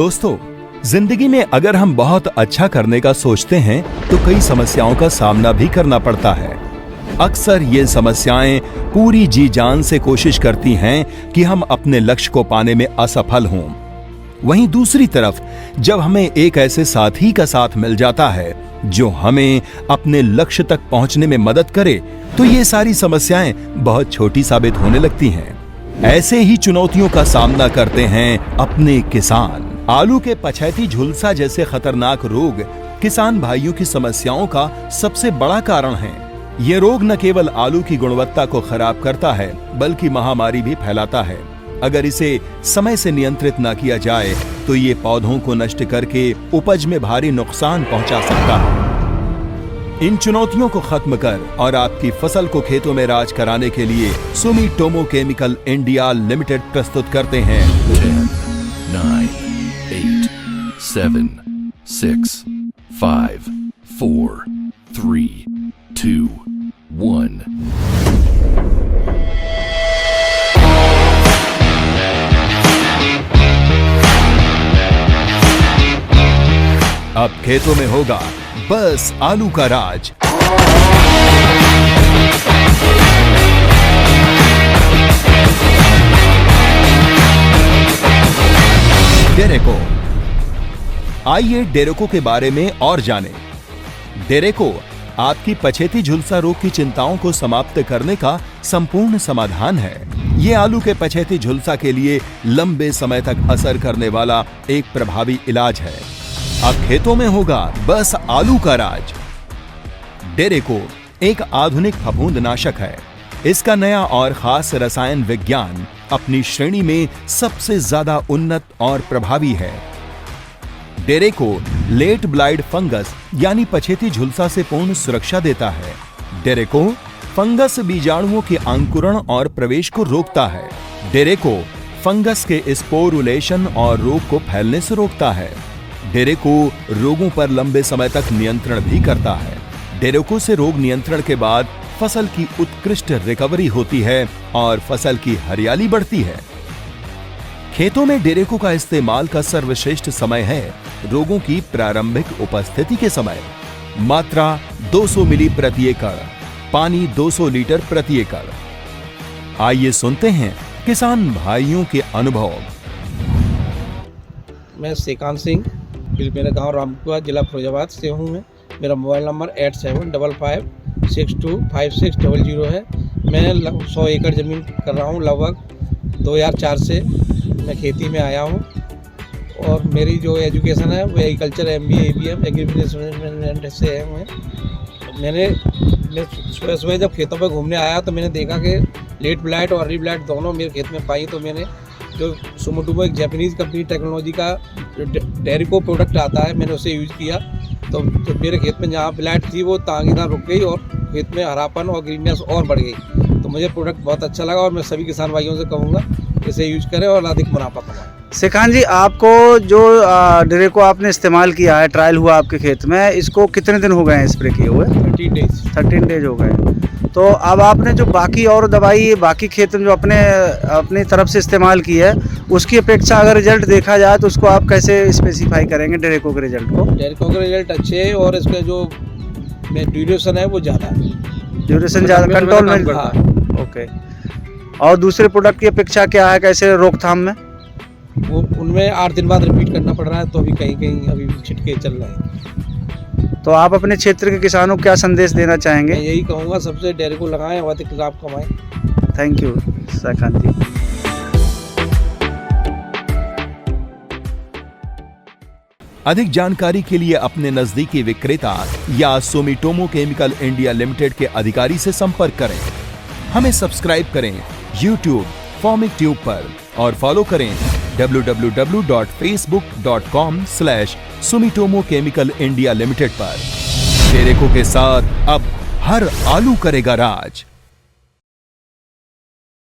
दोस्तों, जिंदगी में अगर हम बहुत अच्छा करने का सोचते हैं तो कई समस्याओं का सामना भी करना पड़ता है। अक्सर ये समस्याएं पूरी जी जान से कोशिश करती हैं कि हम अपने लक्ष्य को पाने में असफल हों। वहीं दूसरी तरफ जब हमें एक ऐसे साथी का साथ मिल जाता है जो हमें अपने लक्ष्य तक पहुंचने में मदद करे तो ये सारी समस्याएं बहुत छोटी साबित होने लगती हैं। ऐसे ही चुनौतियों का सामना करते हैं अपने किसान। आलू के पछैती झुलसा जैसे खतरनाक रोग किसान भाइयों की समस्याओं का सबसे बड़ा कारण है। ये रोग न केवल आलू की गुणवत्ता को खराब करता है बल्कि महामारी भी फैलाता है। अगर इसे समय से नियंत्रित न किया जाए तो ये पौधों को नष्ट करके उपज में भारी नुकसान पहुंचा सकता है। इन चुनौतियों को खत्म कर और आपकी फसल को खेतों में राज कराने के लिए सुमिटोमो केमिकल इंडिया लिमिटेड प्रस्तुत करते हैं 10, 9, 8, 7, 6, 5, 4, 3, 2, 1. अब खेतों में होगा बस आलू का राज। डेरेको। आइए डेरेको के बारे में और जानें। डेरेको आपकी पछेती झुलसा रोग की चिंताओं को समाप्त करने का संपूर्ण समाधान है। ये आलू के पछेती झुलसा के लिए लंबे समय तक असर करने वाला एक प्रभावी इलाज है। अब खेतों में होगा बस आलू का राज। डेरेको एक आधुनिक फफूंदनाशक है। इसका नया और खास रसायन विज्ञान अपनी श्रेणी में सबसे ज्यादा उन्नत और प्रभावी है। डेरेको लेट ब्लाइट फंगस यानी पछेती झुलसा से पूर्ण सुरक्षा देता है। डेरेको फंगस बीजाणुओं के अंकुरण और प्रवेश को रोकता है। डेरेको फंगस के स्पोरुलेशन और रोग को फैलने से रोकता है। डेरेको रोगों पर लंबे समय तक नियंत्रण भी करता है। डेरेको से रोग नियंत्रण के बाद फसल की उत्कृष्ट रिकवरी होती है और फसल की हरियाली बढ़ती है। खेतों में डेरेको का इस्तेमाल का सर्वश्रेष्ठ समय है रोगों की प्रारंभिक उपस्थिति के समय। मात्रा 200 मिली प्रति एकड़, पानी 200 लीटर प्रति एकड़। आइए सुनते हैं किसान भाइयों के अनुभव। मैं श्रीकांत सिंह, मेरा गांव रामपुरा, जिला फिरोजाबाद से हूँ। मैं मेरा मोबाइल नंबर 87555600 है। मैं 100 एकड़ ज़मीन कर रहा हूँ। लगभग 2004 से मैं खेती में आया हूँ और मेरी जो एजुकेशन है वो agriculture MBA ABM agri business management से है। मैं सुबह जब खेतों पर घूमने आया तो मैंने देखा कि लेट ब्लाइट और अर्ली ब्लाइट दोनों मेरे खेत में पाई। तो मैंने जो सुमिटोमो एक जापानीज़ कंपनी टेक्नोलॉजी का डेरेको प्रोडक्ट आता है, मैंने उसे यूज़ किया। तो मेरे खेत में जहाँ ब्लाइट थी वो तांगी रुक गई और खेत में हरापन और ग्रीननेस और बढ़ गई। तो मुझे प्रोडक्ट बहुत अच्छा लगा और मैं सभी किसान भाइयों से कहूँगा इसे यूज करें और अधिक मुनाफा कमाएं। श्रीकांत जी, आपको जो डेरेको आपने इस्तेमाल किया है, ट्रायल हुआ आपके खेत में, इसको कितने दिन हो गए हैं स्प्रे किए हुए? 13 डेज हो गए। तो अब आपने जो बाकी और दवाई बाकी खेत में जो अपनी तरफ से इस्तेमाल की है उसकी अपेक्षा अगर रिजल्ट देखा जाए तो उसको आप कैसे स्पेसिफाई करेंगे डेरेको के रिजल्ट को? डेरेको के रिजल्ट अच्छे है और इसका जो ड्यूरेशन है वो ज़्यादा है। ड्यूरेशन ज़्यादा, कंट्रोलमेंट। ओके। और दूसरे प्रोडक्ट की अपेक्षा क्या है, कैसे रोकथाम में? वो उनमें 8 दिन बाद रिपीट करना पड़ रहा है, तो अभी कहीं अभी छिटके चल रहे हैं। तो आप अपने क्षेत्र के किसानों को क्या संदेश देना चाहेंगे? मैं यही कहूँगा सबसे डेरेको लगाएं और अधिक लाभ कमाएं। थैंक यू श्रीकांत जी। अधिक जानकारी के लिए अपने नजदीकी विक्रेता या सुमिटोमो केमिकल इंडिया लिमिटेड के अधिकारी से संपर्क करें। हमें सब्सक्राइब करें YouTube फॉर्मिक ट्यूब पर और फॉलो करें www.facebook.com/Sumitomo Chemical India Limited पर। डेरेको के साथ अब हर आलू करेगा राज।